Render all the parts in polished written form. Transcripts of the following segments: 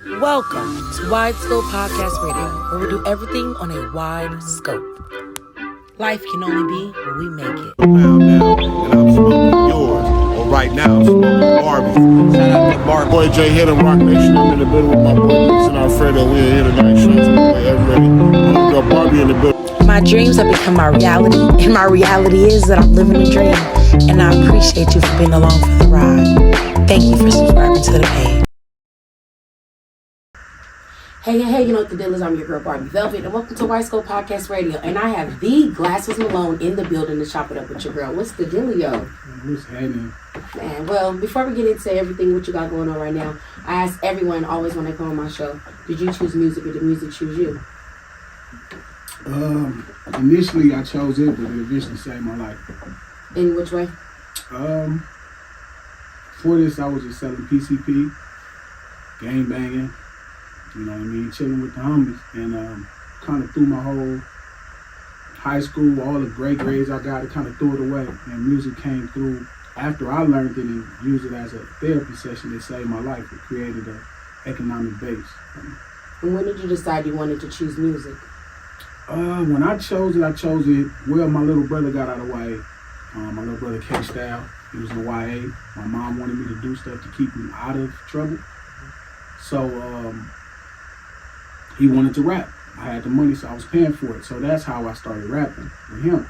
Welcome to Wide Scope Podcast Radio, where we do everything on a wide scope. Life can only be what we make it. Now, and I'm smoking yours. Or right now, I'm smoking Barbie. Shout out to Barbie. Boy J Hit and Rock Nation. I'm in the middle with my boy Nix and Alfredo. We're here tonight. Shout out to my boy Everybody. Girl Barbie in the building. My dreams have become my reality, and my reality is that I'm living a dream. And I appreciate you for being along for the ride. Thank you for subscribing to the page. Hey, you know what the deal is. I'm your girl, Barbie Velvet, and welcome to White Scope Podcast Radio. And I have the Glasses Malone in the building to chop it up with your girl. What's the dealio? What's happening? Man, well, before we get into everything, what you got going on right now, I ask everyone always when they come on my show, did you choose music or did music choose you? Initially I chose it, but it eventually saved my life. In which way? For this, I was just selling PCP, gang banging, you know what I mean, chilling with the homies, and kind of threw my whole high school, all the great grades I got, it kind of threw it away, and music came through after I learned it and used it as a therapy session. It saved my life. It created an economic base. And when did you decide you wanted to choose music? When I chose it, well, my little brother got out of the way. My little brother K-Style, he was in YA. My mom wanted me to do stuff to keep him out of trouble. So he wanted to rap. I had the money, so I was paying for it. So that's how I started rapping with him.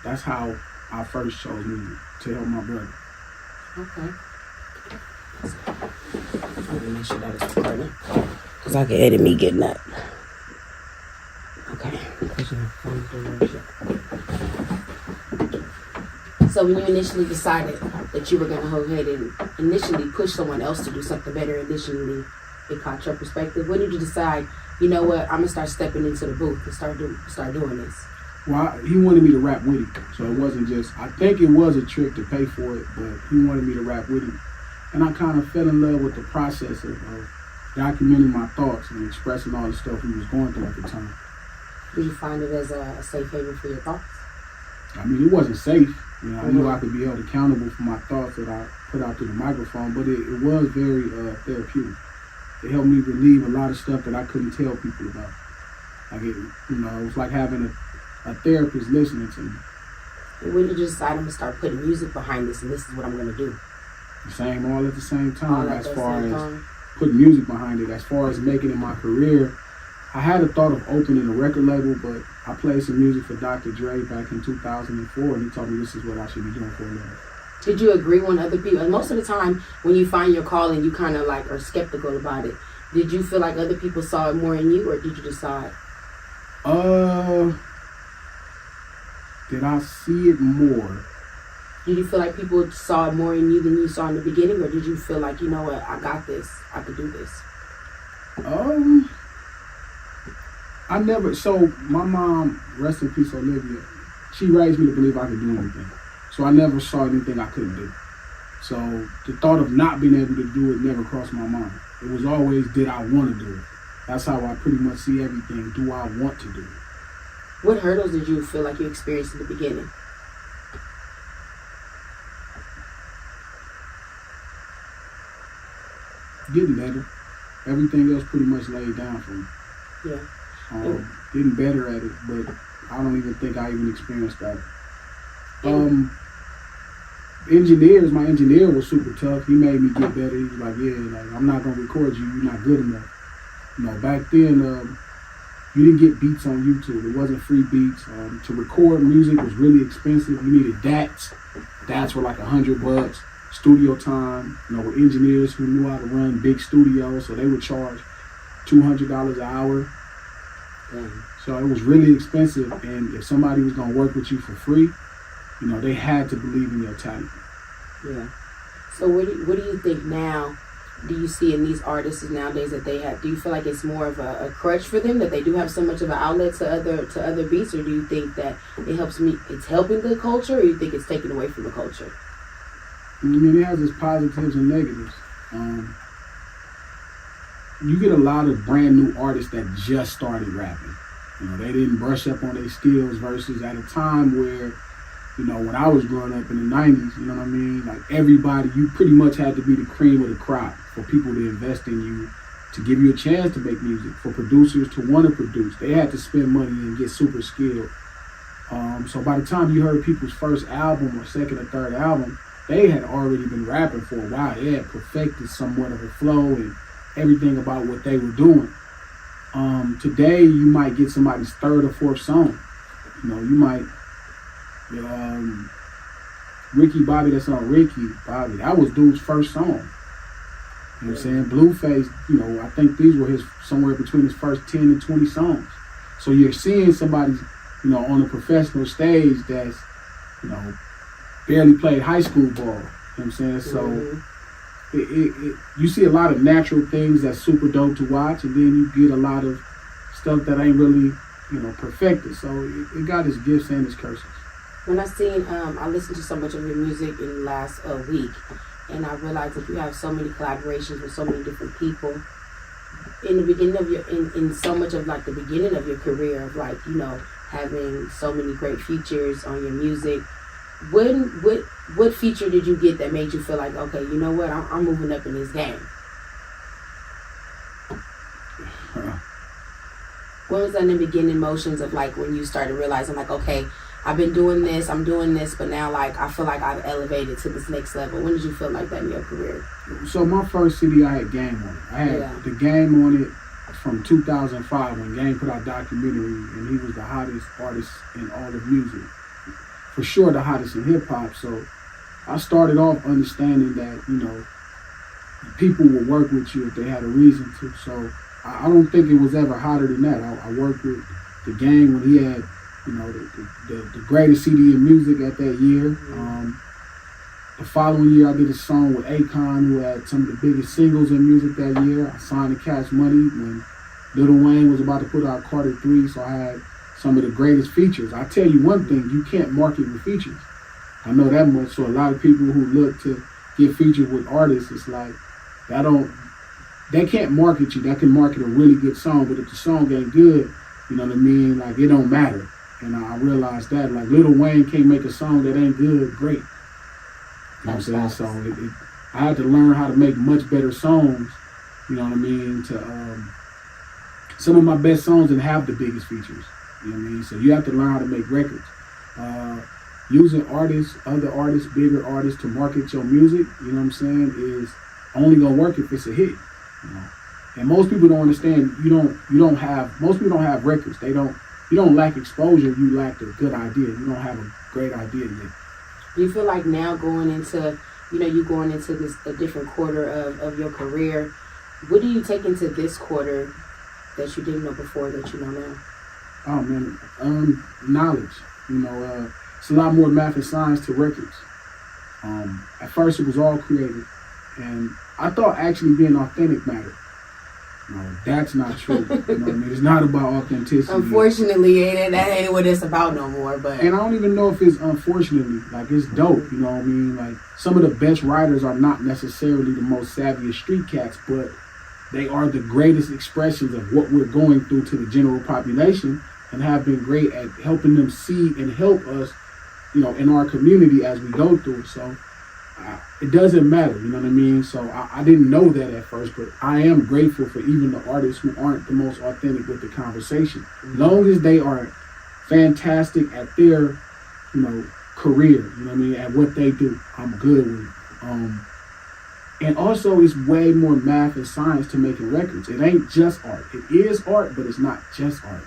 That's how I first chose music, to help my brother. Okay. Let me make sure that is recording, because I can edit me getting that. Okay. So when you initially decided that you were going to go ahead and initially push someone else to do something better, initially it caught your perspective. When did you decide, you know what, I'm going to start stepping into the booth and start doing this? Well, he wanted me to rap with him. So it wasn't just, I think it was a trick to pay for it, but he wanted me to rap with him. And I kind of fell in love with the process of documenting my thoughts and expressing all the stuff he was going through at the time. Did you find it as a safe haven for your thoughts? I mean, it wasn't safe. You know, I knew I could be held accountable for my thoughts that I put out through the microphone, but it was very therapeutic. It helped me relieve a lot of stuff that I couldn't tell people about. Like it was like having a therapist listening to me. And when did you decide I'm going to start putting music behind this and this is what I'm going to do? The same, all at the same time, as far as putting music behind it. As far as making it my career, I had a thought of opening a record label, but I played some music for Dr. Dre back in 2004, and he told me this is what I should be doing for a living. Did you agree with other people? And most of the time, when you find your calling, you kind of like are skeptical about it. Did you feel like other people saw it more in you, or did you decide? Did I see it more? Did you feel like people saw it more in you than you saw in the beginning, or did you feel like, you know what, I got this, I could do this? So my mom, rest in peace, Olivia, she raised me to believe I could do anything. So I never saw anything I couldn't do. So the thought of not being able to do it never crossed my mind. It was always, did I want to do it? That's how I pretty much see everything. Do I want to do it? What hurdles did you feel like you experienced in the beginning? Getting better. Everything else pretty much laid down for me. Yeah. Getting better at it, but I don't even think I even experienced that. My engineer was super tough. He made me get better. He was like, I'm not gonna record you. You're not good enough. You know, back then, you didn't get beats on YouTube. It wasn't free beats. To record music was really expensive. You needed DATs. DATs were like $100. Studio time, with engineers who knew how to run big studios, so they would charge $200 an hour. So it was really expensive, and if somebody was gonna work with you for free, they had to believe in your talent. Yeah. So what do you think now? Do you see in these artists nowadays that they have? Do you feel like it's more of a crutch for them, that they do have so much of an outlet to other beats, or do you think that it's helping the culture, or you think it's taking away from the culture? I mean, it has its positives and negatives. You get a lot of brand new artists that just started rapping. They didn't brush up on their skills versus at a time where, You know, when I was growing up in the 90s, you know what I mean? Like everybody, you pretty much had to be the cream of the crop for people to invest in you, to give you a chance to make music, for producers to want to produce. They had to spend money and get super skilled. So by the time you heard people's first album or second or third album, they had already been rapping for a while. They had perfected somewhat of a flow and everything about what they were doing. Today, you might get somebody's third or fourth song. You know, you might, Ricky Bobby, that's on Ricky Bobby. That was dude's first song. You know what I'm saying? Blueface, you know, I think these were his somewhere between his first 10 and 20 songs. So you're seeing somebody, you know, on a professional stage that's, you know, barely played high school ball. You know what I'm saying? So you see a lot of natural things that's super dope to watch, and then you get a lot of stuff that ain't really, you know, perfected. So it got its gifts and its curses. When I listened to so much of your music in the last week, and I realized that you have so many collaborations with so many different people. In the beginning of in so much of like the beginning of your career of like, you know, having so many great features on your music, what feature did you get that made you feel like, okay, you know what, I'm moving up in this game? What was that in the beginning motions of like when you started realizing like, okay, I've been doing this, I'm doing this, but now like I feel like I've elevated to this next level? When did you feel like that in your career? So my first CD, I had Game on it. I had the Game on it from 2005 when Game put out documentary, and he was the hottest artist in all of music. For sure the hottest in hip hop. So I started off understanding that, you know, people will work with you if they had a reason to. So I don't think it was ever hotter than that. I worked with the Game when he had, you know, the greatest CD in music at that year. The following year, I did a song with Akon, who had some of the biggest singles in music that year. I signed to Cash Money when Lil Wayne was about to put out Carter 3, so I had some of the greatest features. I tell you one thing, you can't market with features. I know that much. So a lot of people who look to get featured with artists, it's like, they can't market you. That can market a really good song, but if the song ain't good, you know what I mean? Like, it don't matter. And I realized that, like, Lil Wayne can't make a song that ain't good, great. You know what I'm saying? So I had to learn how to make much better songs, you know what I mean? Some of my best songs didn't have the biggest features, you know what I mean? So you have to learn how to make records. Using artists, other artists, bigger artists to market your music, you know what I'm saying, is only gonna work if it's a hit. You know? And most people don't understand. Most people don't have records. You don't lack exposure. You lack a good idea. You don't have a great idea yet. Do you feel like now going into, you going into this a different quarter of your career, what do you take into this quarter that you didn't know before that you know now? Oh man, knowledge. It's a lot more math and science to records. At first it was all creative, and I thought actually being authentic mattered. No, that's not true. You know what I mean? It's not about authenticity. Unfortunately, that ain't what it's about no more. But and I don't even know if it's unfortunately. Like, it's dope. You know what I mean? Like, some of the best writers are not necessarily the most savviest street cats, but they are the greatest expressions of what we're going through to the general population, and have been great at helping them see and help us, in our community as we go through it. So it doesn't matter, you know what I mean? So I didn't know that at first, but I am grateful for even the artists who aren't the most authentic with the conversation. Long as they are fantastic at their, career, you know what I mean, at what they do, I'm good with it. And also, it's way more math and science to making records. It ain't just art. It is art, but it's not just art.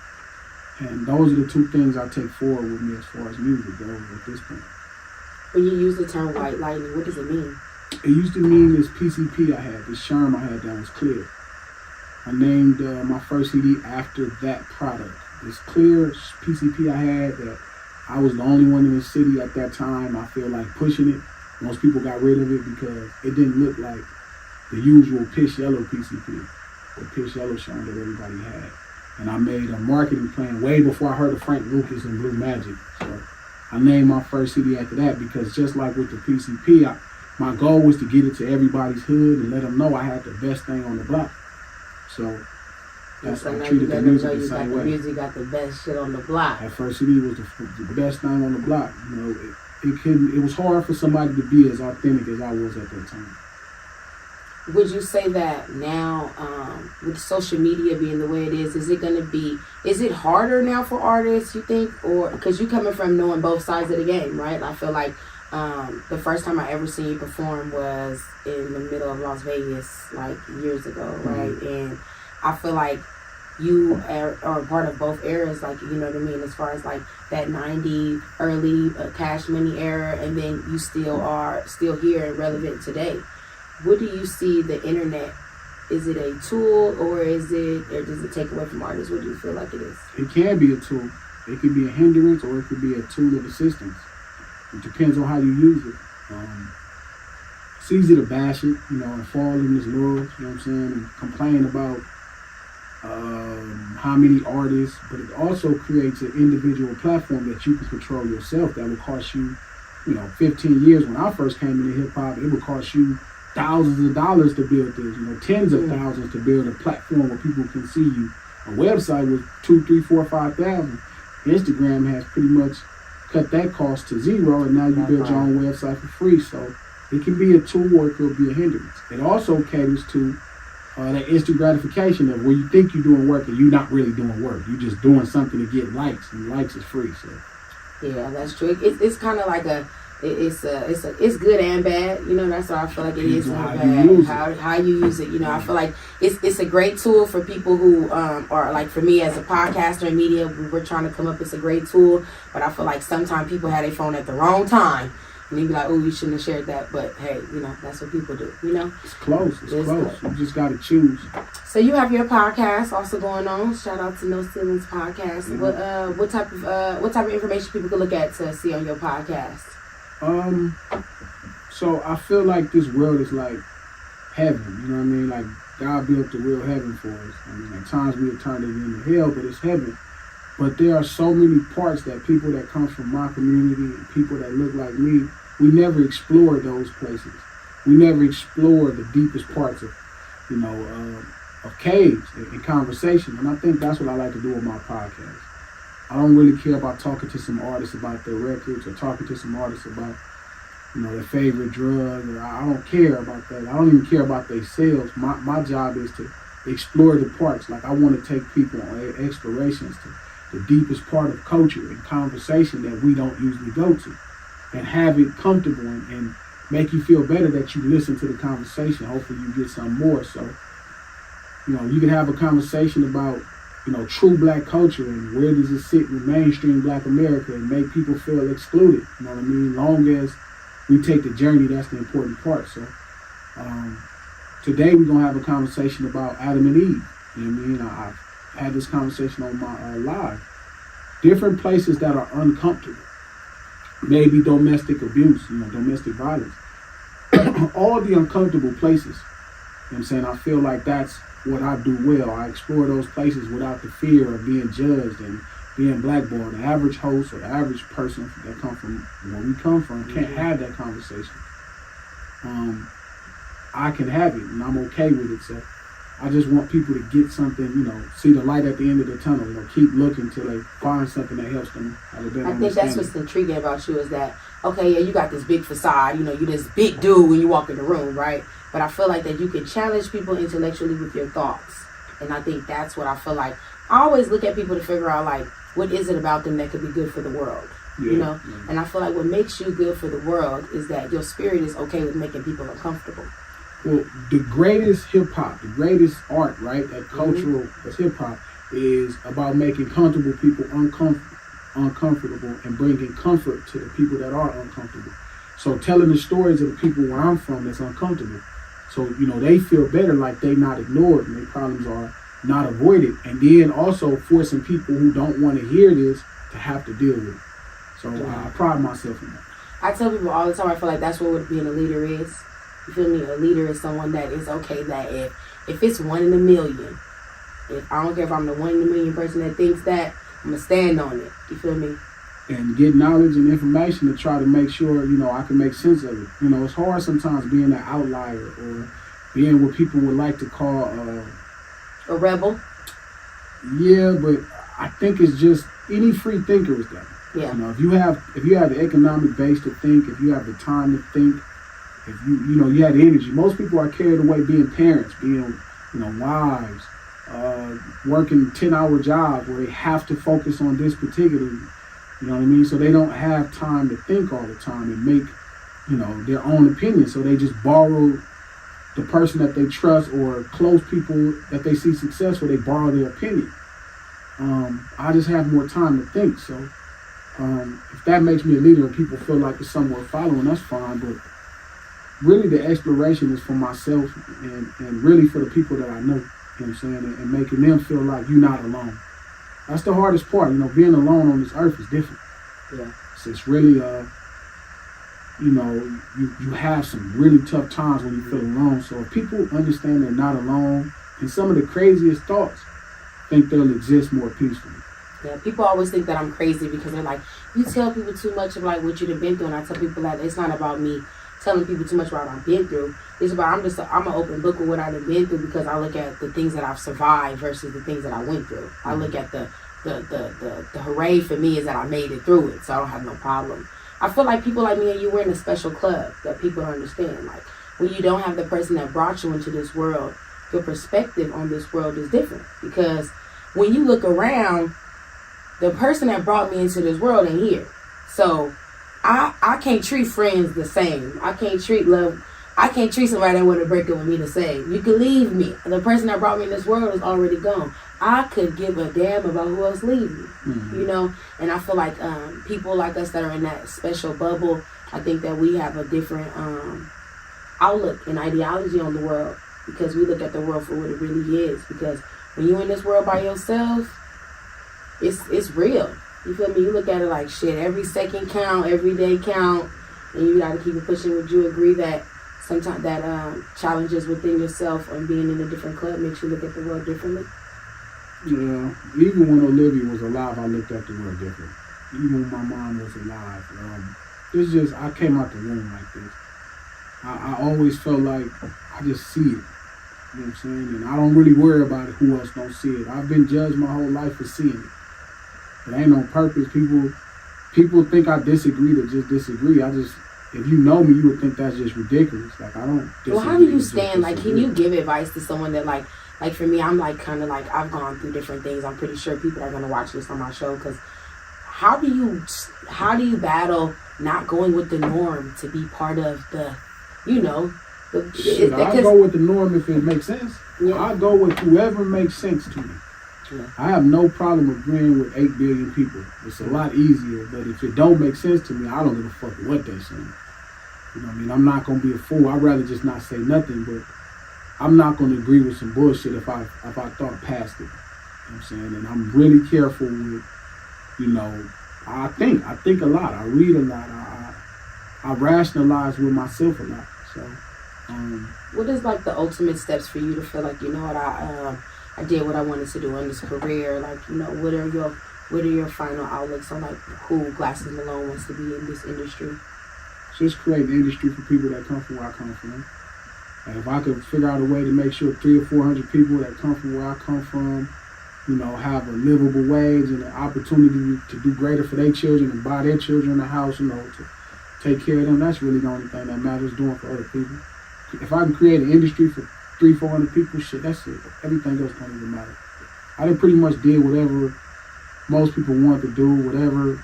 And those are the two things I take forward with me as far as music goes at this point. When you use the term white lightning, what does it mean? It used to mean this PCP I had, this Sherm I had that was clear. I named my first CD after that product. This clear PCP I had that I was the only one in the city at that time. I feel like pushing it. Most people got rid of it because it didn't look like the usual piss yellow PCP, the piss yellow Sherm that everybody had. And I made a marketing plan way before I heard of Frank Lucas and Blue Magic. So I named my first CD after that because just like with the PCP, my goal was to get it to everybody's hood and let them know I had the best thing on the block. So that's how I treated the music the same way. The music got the best shit on the block. That first CD was the best thing on the block. it was hard for somebody to be as authentic as I was at that time. Would you say that now, with social media being the way it is it harder now for artists, you think? Or, because you coming from knowing both sides of the game, right? I feel like the first time I ever seen you perform was in the middle of Las Vegas, like years ago, right? Mm-hmm. And I feel like you are a part of both eras, like, you know what I mean, as far as like that 90 early Cash Money era, and then you still here and relevant today. What do you see the internet? Is it a tool, or does it take away from artists? What do you feel like it is? It can be a tool. It could be a hindrance, or it could be a tool of assistance. It depends on how you use it. It's easy to bash it, and fall in its laurels, you know what I'm saying, and complain about how many artists, but it also creates an individual platform that you can control yourself that will cost you, 15 years. When I first came into hip hop, it would cost you thousands of dollars to build this, tens of thousands to build a platform where people can see you. A website was 2, 3, 4, 5,000. Instagram has pretty much cut that cost to zero, and now you build your own website for free. So it can be a tool, or it could be a hindrance. It also caters to that instant gratification of where you think you're doing work and you're not really doing work. You're just doing something to get likes, and likes is free. So yeah, that's true. It's kind of like it's good and bad. That's what I feel like it is. How you use it. I feel like it's a great tool for people who are like, for me as a podcaster and media, we're trying to come up. It's a great tool, but I feel like sometimes people have their phone at the wrong time. And you be like, oh, you shouldn't have shared that. But hey, that's what people do, It's close. It's close. You just got to choose. So you have your podcast also going on. Shout out to No Ceilings Podcast. Mm-hmm. What type of information people can look at to see on your podcast? So I feel like this world is like heaven. You know what I mean? Like, God built the real heaven for us. I mean, at times we have turned it into hell, but it's heaven. But there are so many parts that people that come from my community and people that look like me, we never explore those places. We never explore the deepest parts of, of caves and conversation. And I think that's what I like to do with my podcast. I don't really care about talking to some artists about their records, or talking to some artists about, their favorite drug. Or I don't care about that. I don't even care about their sales. My job is to explore the parts. Like, I want to take people on explorations to the deepest part of culture and conversation that we don't usually go to, and have it comfortable and make you feel better that you listen to the conversation. Hopefully you get some more. So, you can have a conversation about, true black culture and where does it sit in mainstream black America, and make people feel excluded. You know what I mean? Long as we take the journey, that's the important part. So today we're going to have a conversation about Adam and Eve. You know what I mean? I've had this conversation on my live. Different places that are uncomfortable. Maybe domestic abuse, domestic violence. All the uncomfortable places. You know what I'm saying? I feel like that's what I do well. I explore those places without the fear of being judged and being blackballed. The average host or the average person that come from where we come from can't have that conversation. I can have it, and I'm okay with it. So I just want people to get something, see the light at the end of the tunnel. Keep looking till they find something that helps them have a better understanding. I think that's what's intriguing about you is that, okay, yeah, you got this big facade, you're this big dude when you walk in the room, right? But I feel like that you can challenge people intellectually with your thoughts. And I think that's what I feel like. I always look at people to figure out, like, what is it about them that could be good for the world, Yeah. And I feel like what makes you good for the world is that your spirit is okay with making people uncomfortable. Well, the greatest hip-hop, the greatest art, right, that cultural as hip-hop, is about making comfortable people uncomfortable and bringing comfort to the people that are uncomfortable. So telling the stories of the people where I'm from that's uncomfortable. So, they feel better, like they not ignored and their problems are not avoided. And then also forcing people who don't want to hear this to have to deal with it. So I pride myself in that. I tell people all the time, I feel like that's what being a leader is. You feel me? A leader is someone that is okay that if it's 1 in a million, if I don't care if I'm the 1 in a million person that thinks that, I'm going to stand on it. You feel me? And get knowledge and information to try to make sure, I can make sense of it. It's hard sometimes being an outlier or being what people would like to call a rebel. Yeah, but I think it's just any free thinker is that. Yeah. You know, if you have the economic base to think, if you have the time to think, if you have the energy. Most people are carried away being parents, being wives, working 10-hour jobs where they have to focus on this particular. You know what I mean? So they don't have time to think all the time and make their own opinion. So they just borrow the person that they trust or close people that they see successful. They borrow their opinion. I just have more time to think. So if that makes me a leader and people feel like it's somewhat following, that's fine. But really the exploration is for myself and really for the people that I know. You know what I'm saying? And making them feel like you're not alone. That's the hardest part. Being alone on this earth is different. Yeah. So it's really you have some really tough times when you feel alone. So if people understand they're not alone, and some of the craziest thoughts think they'll exist more peacefully. Yeah, people always think that I'm crazy because they're like, you tell people too much of like what you've been through, and I tell people that it's not about me telling people too much about what I've been through. It's about I'm an open book with what I've been through because I look at the things that I've survived versus the things that I went through. I look at the hooray for me is that I made it through it, so I don't have no problem. I feel like people like me and you, we're in a special club that people don't understand. Like when you don't have the person that brought you into this world, your perspective on this world is different. Because when you look around, the person that brought me into this world ain't here. So I can't treat friends the same. I can't treat somebody that want to break up with me the same. You can leave me. The person that brought me in this world is already gone. I could give a damn about who else leaves me. Mm-hmm. And I feel like people like us that are in that special bubble, I think that we have a different outlook and ideology on the world because we look at the world for what it really is. Because when you're in this world by yourself, it's real. You feel me? You look at it like shit. Every second count, every day count, and you got to keep it pushing. Would you agree that sometimes that challenges within yourself and being in a different club makes you look at the world differently? Yeah. Even when Olivia was alive, I looked at the world different. Even when my mom was alive, it's just I came out the womb like this. I always felt like I just see it. You know what I'm saying? And I don't really worry about it. Who else don't see it? I've been judged my whole life for seeing it. It ain't on purpose. People think I disagree to just disagree. If you know me, you would think that's just ridiculous. Like I don't disagree. Well, how do you stand? Like, can you give advice to someone that like for me, I'm like kind of like I've gone through different things. I'm pretty sure people are gonna watch this on my show because how do you battle not going with the norm to be part of the, I go with the norm if it makes sense. Yeah. I go with whoever makes sense to me. Yeah. I have no problem agreeing with 8 billion people. It's a lot easier, but if it don't make sense to me, I don't give a fuck what they're saying. You know what I mean? I'm not going to be a fool. I'd rather just not say nothing, but I'm not going to agree with some bullshit if I thought past it. You know what I'm saying? And I'm really careful with, I think a lot. I read a lot. I rationalize with myself a lot. So, what is like the ultimate steps for you to feel like, I did what I wanted to do in this career? Like, what are your final outlooks on like who Glasses Malone wants to be in this industry? Just create an industry for people that come from where I come from. And if I could figure out a way to make sure 300 or 400 people that come from where I come from, have a livable wage and an opportunity to do greater for their children and buy their children a house, to take care of them, that's really the only thing that matters doing for other people. If I can create an industry for 300-400 people, shit, that's it. Everything else don't even matter. I done pretty much did whatever most people want to do, whatever,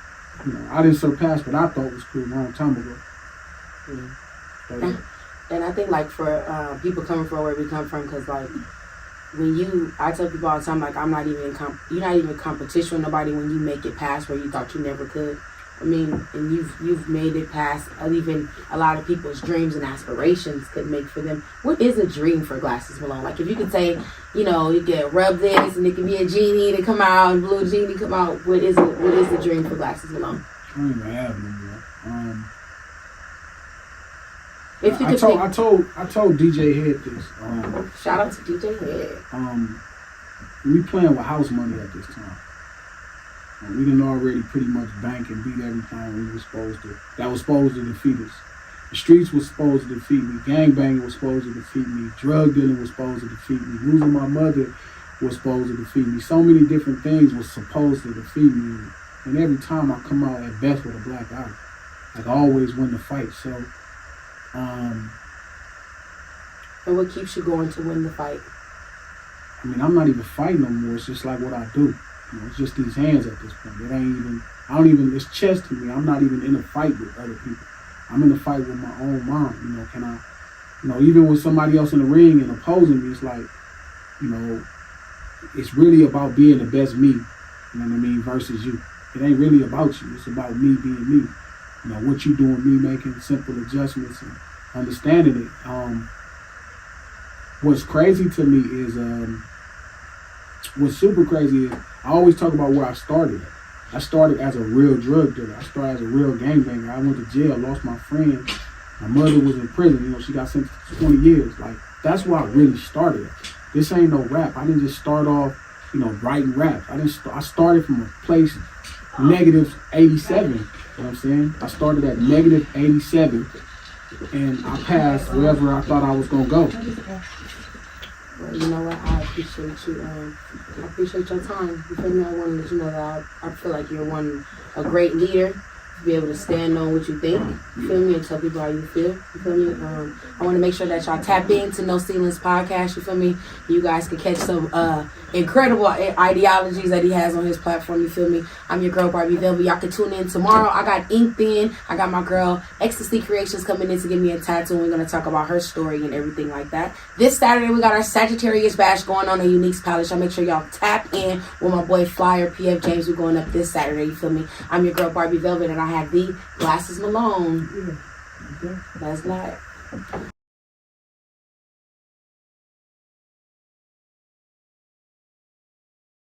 I didn't surpass what I thought was cool a long time ago. Yeah. And I think like for people coming from where we come from, because like I tell people all the time, like you're not even in competition with nobody when you make it past where you thought you never could. I mean, and you've made it past even a lot of people's dreams and aspirations could make for them. What is a dream for Glasses Malone? Like if you could say, you can rub this and it can be a genie to come out and blue genie come out. What is the dream for Glasses Malone? I don't even have no. If you I told DJ Head this. Shout out to DJ Head. We playing with house money at this time. We done already pretty much bank and beat everything we was supposed to. That was supposed to defeat us. The streets was supposed to defeat me. Gangbanging was supposed to defeat me. Drug dealing was supposed to defeat me. Losing my mother was supposed to defeat me. So many different things was supposed to defeat me. and every time I come out at best with a black eye. Like I always win the fight. So, And what keeps you going to win the fight? I mean, I'm not even fighting no more. It's just like what I do. You know, it's just these hands at this point. It ain't even. I don't even. It's chess to me. I'm not even in a fight with other people. I'm in a fight with my own mind. You know, can I? You know, even with somebody else in the ring and opposing me, it's like, you know, it's really about being the best me. You know what I mean? Versus you. It ain't really about you. It's about me being me. You know, what you doing, me making simple adjustments and understanding it. What's crazy to me is, what's super crazy is, I always talk about where I started. I started as a real drug dealer. I started as a real gangbanger. I went to jail, lost my friend. My mother was in prison. You know, she got sentenced to 20 years. Like, that's where I really started. This ain't no rap. I didn't just start off, you know, writing raps. I started from a place negative 87. You know what I'm saying? I started at negative 87, and I passed wherever I thought I was gonna go. Well, you know what? I appreciate you. I appreciate your time. You feel me? I want to let you know that I feel like you're a great leader. To be able to stand on what you think, you feel me, and tell people how you feel, you feel me. I want to make sure that y'all tap into No Ceilings podcast, you feel me. You guys can catch some incredible ideologies that he has on his platform, you feel me. I'm your girl Barbie Velvet. Y'all can tune in tomorrow. I got Inked In. I got my girl Ecstasy Creations coming in to give me a tattoo, and we're going to talk about her story and everything like that. This Saturday we got our Sagittarius Bash going on at Unique's Palace. Y'all make sure y'all tap in with my boy Flyer PF James. We're going up this Saturday, you feel me. I'm your girl Barbie Velvet, and I have the Glasses Malone. That's live.